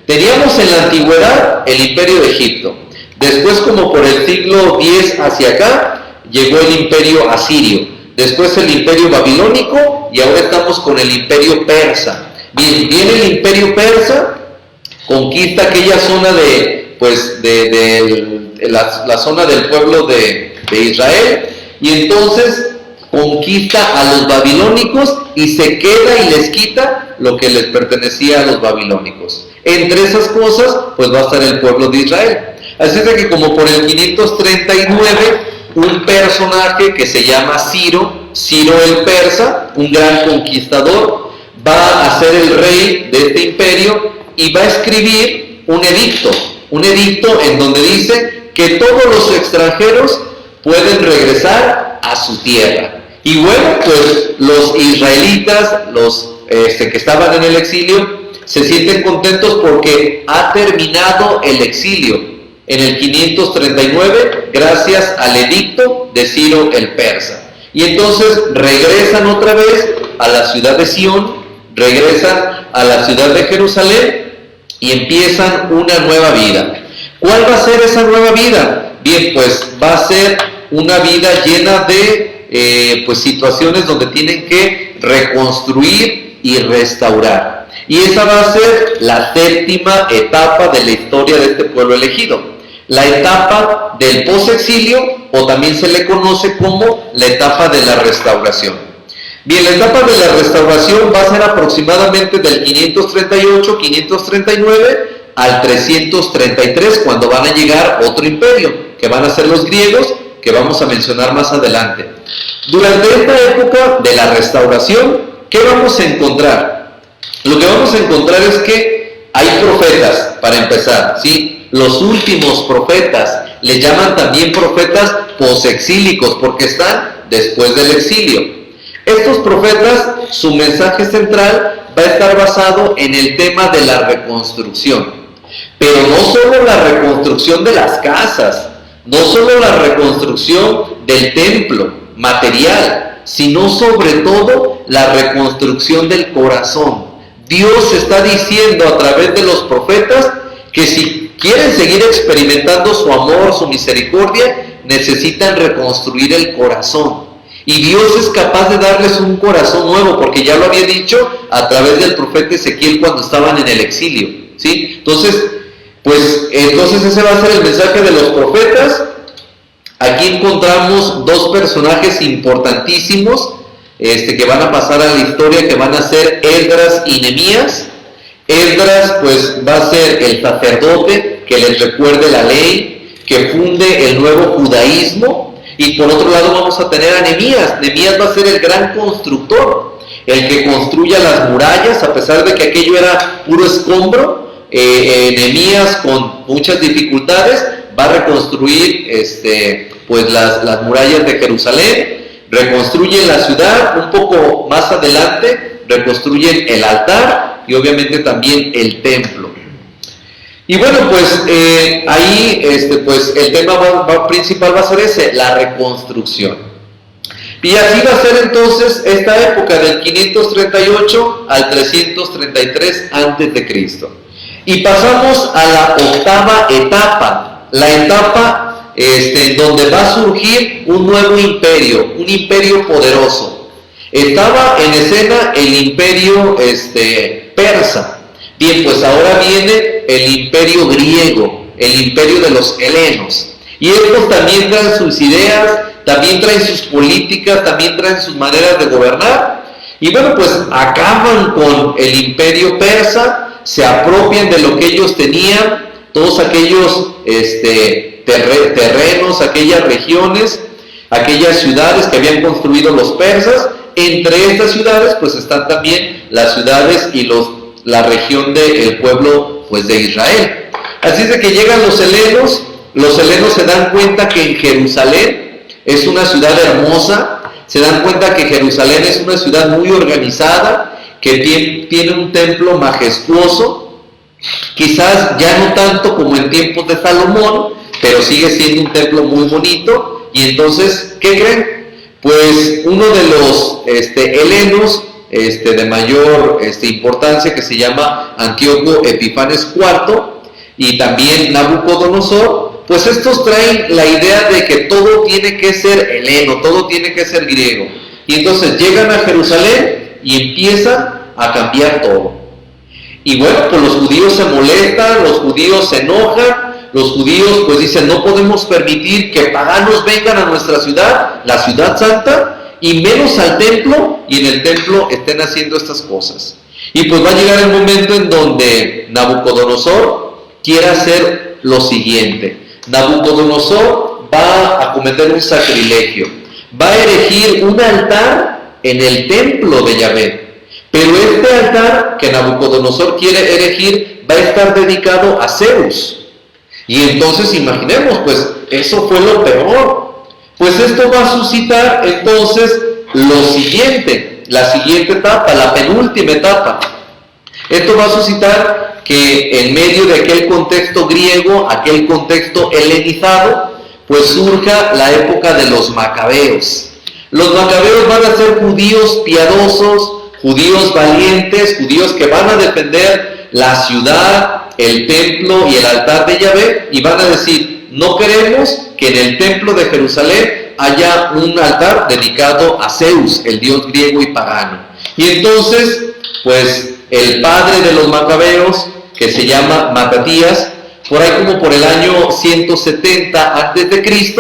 Teníamos en la antigüedad el imperio de Egipto. Después, como por el siglo X hacia acá, llegó el imperio asirio. Después el imperio babilónico y ahora estamos con el imperio persa. Bien, viene el imperio persa, conquista aquella zona la zona del pueblo de Israel, y entonces conquista a los babilónicos y se queda y les quita lo que les pertenecía a los babilónicos. Entre esas cosas, pues va a estar el pueblo de Israel. Así es de que como por el 539, un personaje que se llama Ciro el persa, un gran conquistador, va a ser el rey de este imperio y va a escribir un edicto en donde dice que todos los extranjeros pueden regresar a su tierra. Y bueno, pues los israelitas, los que estaban en el exilio, se sienten contentos porque ha terminado el exilio en el 539 gracias al edicto de Ciro el persa. Y entonces regresan otra vez a la ciudad de Sión, regresan a la ciudad de Jerusalén y empiezan una nueva vida. ¿Cuál va a ser esa nueva vida? Bien, pues va a ser una vida llena de situaciones donde tienen que reconstruir y restaurar. Y esa va a ser la séptima etapa de la historia de este pueblo elegido. La etapa del posexilio, o también se le conoce como la etapa de la restauración. Bien, la etapa de la restauración va a ser aproximadamente del 538, 539 al 333, cuando van a llegar otro imperio, que van a ser los griegos, que vamos a mencionar más adelante. Durante esta época de la restauración, ¿qué vamos a encontrar? Lo que vamos a encontrar es que hay profetas, para empezar, ¿sí? Los últimos profetas, les llaman también profetas posexílicos, porque están después del exilio. Estos profetas, su mensaje central va a estar basado en el tema de la reconstrucción. Pero no solo la reconstrucción de las casas, no solo la reconstrucción del templo material, sino sobre todo la reconstrucción del corazón. Dios está diciendo a través de los profetas que si quieren seguir experimentando su amor, su misericordia, necesitan reconstruir el corazón. Y Dios es capaz de darles un corazón nuevo, porque ya lo había dicho a través del profeta Ezequiel cuando estaban en el exilio, ¿sí? Entonces ese va a ser el mensaje de los profetas. Aquí encontramos dos personajes importantísimos que van a pasar a la historia, que van a ser Esdras y Nehemías. Esdras pues va a ser el sacerdote que les recuerde la ley, que funde el nuevo judaísmo, y por otro lado vamos a tener a Nehemías. Nehemías va a ser el gran constructor, el que construya las murallas, a pesar de que aquello era puro escombro, Nehemías, con muchas dificultades, va a reconstruir pues las murallas de Jerusalén, reconstruyen la ciudad. Un poco más adelante reconstruyen el altar y obviamente también el templo. Y bueno, pues ahí pues el tema principal va a ser ese, la reconstrucción. Y así va a ser entonces esta época del 538 al 333 a.C. Y pasamos a la octava etapa, la etapa en donde va a surgir un nuevo imperio, un imperio poderoso. Estaba en escena el imperio persa. Bien, pues ahora viene el imperio griego, el imperio de los helenos. Y estos también traen sus ideas, también traen sus políticas, también traen sus maneras de gobernar. Y bueno, pues acaban con el imperio persa, se apropian de lo que ellos tenían, todos aquellos terrenos, aquellas regiones, aquellas ciudades que habían construido los persas. Entre estas ciudades pues están también las ciudades y la región del pueblo pues de Israel. Así es de que llegan los helenos se dan cuenta que en Jerusalén es una ciudad hermosa, se dan cuenta que Jerusalén es una ciudad muy organizada, que tiene un templo majestuoso, quizás ya no tanto como en tiempos de Salomón, pero sigue siendo un templo muy bonito. Y entonces, ¿qué creen? Pues uno de los helenos de mayor importancia, que se llama Antíoco Epifanes IV, y también Nabucodonosor, pues estos traen la idea de que todo tiene que ser heleno, todo tiene que ser griego. Y entonces llegan a Jerusalén y empiezan a cambiar todo. Y bueno, pues los judíos se molestan, los judíos se enojan, los judíos pues dicen, no podemos permitir que paganos vengan a nuestra ciudad, la ciudad santa, y menos al templo, y en el templo estén haciendo estas cosas. Y pues va a llegar el momento en donde Nabucodonosor quiere hacer lo siguiente. Nabucodonosor va a cometer un sacrilegio, va a erigir un altar en el templo de Yahvé. Pero este altar que Nabucodonosor quiere erigir va a estar dedicado a Zeus. Y entonces imaginemos, pues eso fue lo peor. Pues esto va a suscitar entonces lo siguiente, la siguiente etapa, la penúltima etapa. Esto va a suscitar que en medio de aquel contexto griego, aquel contexto helenizado, pues surja la época de los macabeos. Los macabeos van a ser judíos piadosos, judíos valientes, judíos que van a defender la ciudad, el templo y el altar de Yahvé, y van a decir, no queremos que en el templo de Jerusalén haya un altar dedicado a Zeus, el dios griego y pagano. Y entonces, pues el padre de los macabeos, que se llama Matatías, por ahí como por el año 170 a.C.,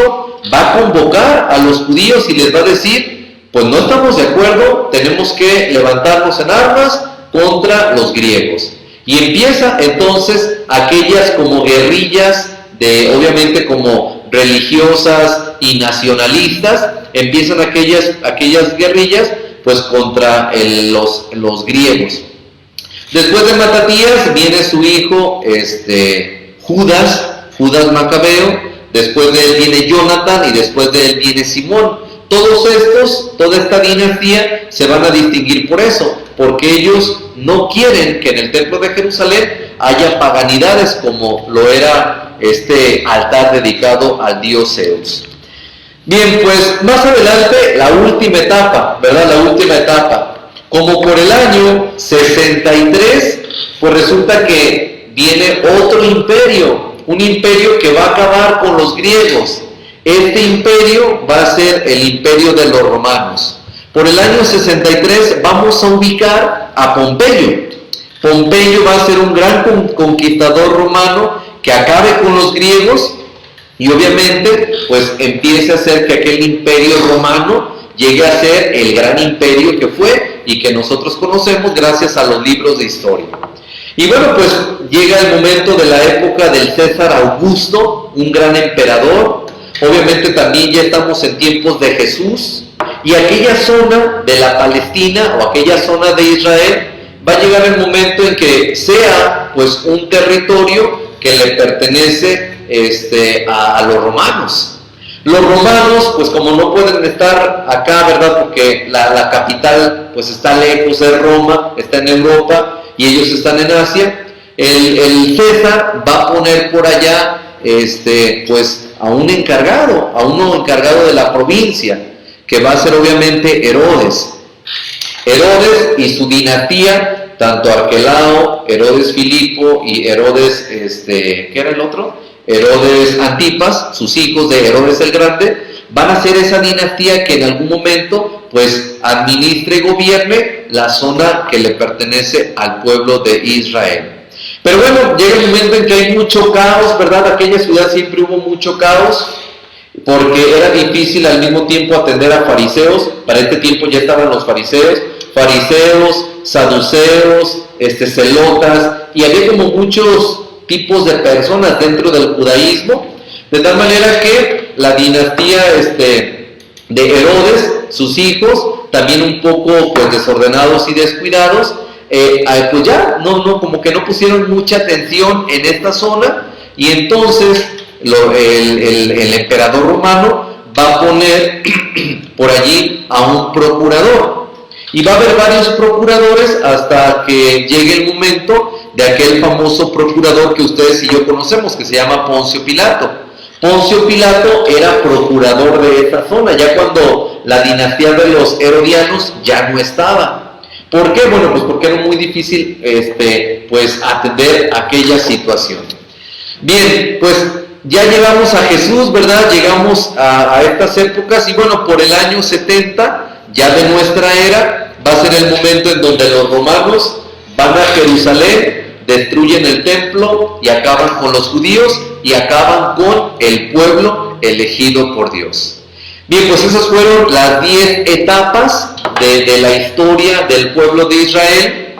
va a convocar a los judíos y les va a decir, pues no estamos de acuerdo, tenemos que levantarnos en armas contra los griegos. Y empieza entonces aquellas como guerrillas, obviamente como religiosas y nacionalistas, empiezan aquellas guerrillas pues contra los griegos. Después de Matatías viene su hijo Judas Macabeo, después de él viene Jonathan y después de él viene Simón. Todos estos, toda esta dinastía se van a distinguir por eso, porque ellos no quieren que en el templo de Jerusalén haya paganidades como lo era este altar dedicado al dios Zeus. Bien, pues más adelante la última etapa, ¿verdad? La última etapa. Como por el año 63, pues resulta que viene otro imperio, un imperio que va a acabar con los griegos. Este imperio va a ser el imperio de los romanos. Por el año 63 vamos a ubicar a Pompeyo. Pompeyo va a ser un gran conquistador romano que acabe con los griegos y obviamente pues empiece a hacer que aquel imperio romano llegue a ser el gran imperio que fue y que nosotros conocemos gracias a los libros de historia. Y bueno, pues llega el momento de la época del César Augusto, un gran emperador. Obviamente también ya estamos en tiempos de Jesús, y aquella zona de la Palestina o aquella zona de Israel va a llegar el momento en que sea pues un territorio que le pertenece a los romanos. Los romanos, pues como no pueden estar acá, ¿verdad? Porque la capital pues está lejos de Roma, está en Europa y ellos están en Asia. El César va a poner por allá pues a uno encargado de la provincia, que va a ser obviamente Herodes. Herodes y su dinastía, tanto Arquelao, Herodes Filipo y Herodes, ¿qué era el otro? Herodes Antipas, sus hijos de Herodes el Grande, van a ser esa dinastía que en algún momento pues administre y gobierne la zona que le pertenece al pueblo de Israel. Pero bueno, llega el momento en que hay mucho caos, ¿verdad? Aquella ciudad siempre hubo mucho caos, porque era difícil al mismo tiempo atender a fariseos. Para este tiempo ya estaban los fariseos, saduceos, celotas, y había como muchos tipos de personas dentro del judaísmo, de tal manera que la dinastía de Herodes, sus hijos, también un poco pues desordenados y descuidados, pues ya como que no pusieron mucha atención en esta zona, y entonces el emperador romano va a poner por allí a un procurador, y va a haber varios procuradores hasta que llegue el momento de aquel famoso procurador que ustedes y yo conocemos, que se llama Poncio Pilato. Poncio Pilato era procurador de esta zona, ya cuando la dinastía de los herodianos ya no estaba. ¿Por qué? Bueno, pues porque era muy difícil pues atender aquella situación. Bien, pues ya llegamos a Jesús, ¿verdad? Llegamos a estas épocas, y bueno, por el año 70 ya de nuestra era va a ser el momento en donde los romanos van a Jerusalén, destruyen el templo y acaban con los judíos y acaban con el pueblo elegido por Dios. Bien, pues esas fueron las 10 etapas de la historia del pueblo de Israel.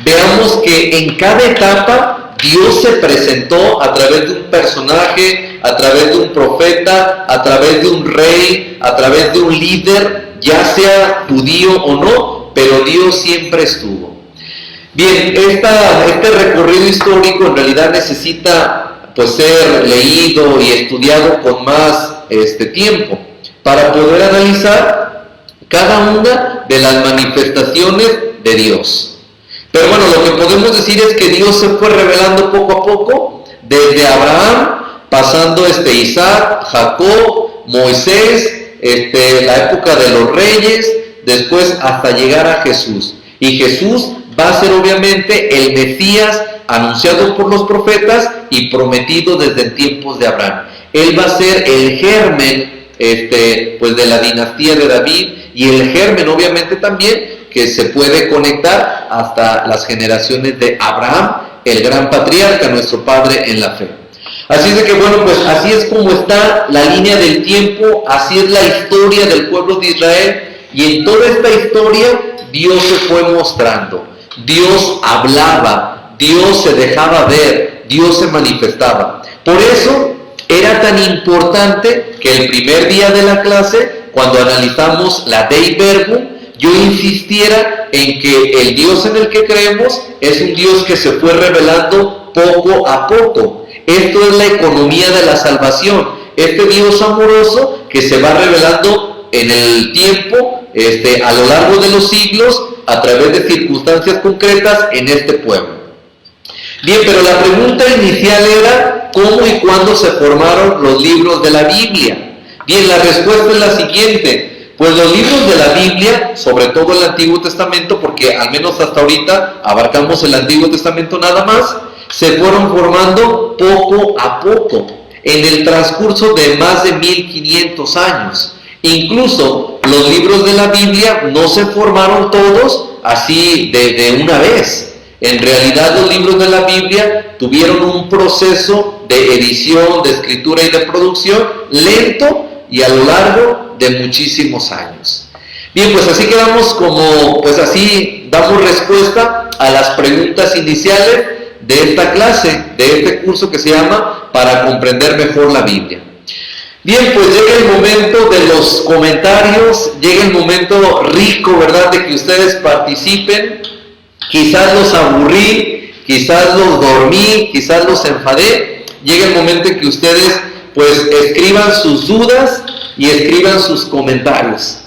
Veamos que en cada etapa Dios se presentó a través de un personaje, a través de un profeta, a través de un rey, a través de un líder, ya sea judío o no, pero Dios siempre estuvo. Bien, este recorrido histórico en realidad necesita pues ser leído y estudiado con más tiempo para poder analizar cada una de las manifestaciones de Dios. Pero bueno, lo que podemos decir es que Dios se fue revelando poco a poco, desde Abraham, pasando Isaac, Jacob, Moisés, la época de los reyes, después hasta llegar a Jesús. Y Jesús va a ser obviamente el Mesías anunciado por los profetas y prometido desde tiempos de Abraham. Él va a ser el germen pues de la dinastía de David, y el germen obviamente también que se puede conectar hasta las generaciones de Abraham, el gran patriarca, nuestro padre en la fe. Así es de que bueno, pues así es como está la línea del tiempo, así es la historia del pueblo de Israel, y en toda esta historia Dios se fue mostrando, Dios hablaba, Dios se dejaba ver, Dios se manifestaba. Por eso era tan importante que el primer día de la clase, cuando analizamos la Dei Verbum, yo insistiera en que el Dios en el que creemos es un Dios que se fue revelando poco a poco. Esto es la economía de la salvación, este Dios amoroso que se va revelando en el tiempo, a lo largo de los siglos, a través de circunstancias concretas en este pueblo. Bien, pero la pregunta inicial era ¿cómo y cuándo se formaron los libros de la Biblia? Bien, la respuesta es la siguiente. Pues los libros de la Biblia, sobre todo el Antiguo Testamento, porque al menos hasta ahorita abarcamos el Antiguo Testamento nada más, se fueron formando poco a poco, en el transcurso de más de 1500 años. Incluso los libros de la Biblia no se formaron todos así de una vez. En realidad los libros de la Biblia tuvieron un proceso de edición, de escritura y de producción lento y a lo largo de muchísimos años. Bien, pues así quedamos pues así damos respuesta a las preguntas iniciales de esta clase, de este curso que se llama Para comprender mejor la Biblia. Bien, pues llega el momento de los comentarios, llega el momento rico, ¿verdad?, de que ustedes participen. quizás los aburrí, quizás los dormí, quizás los enfadé. Llega el momento en que ustedes pues escriban sus dudas y escriban sus comentarios.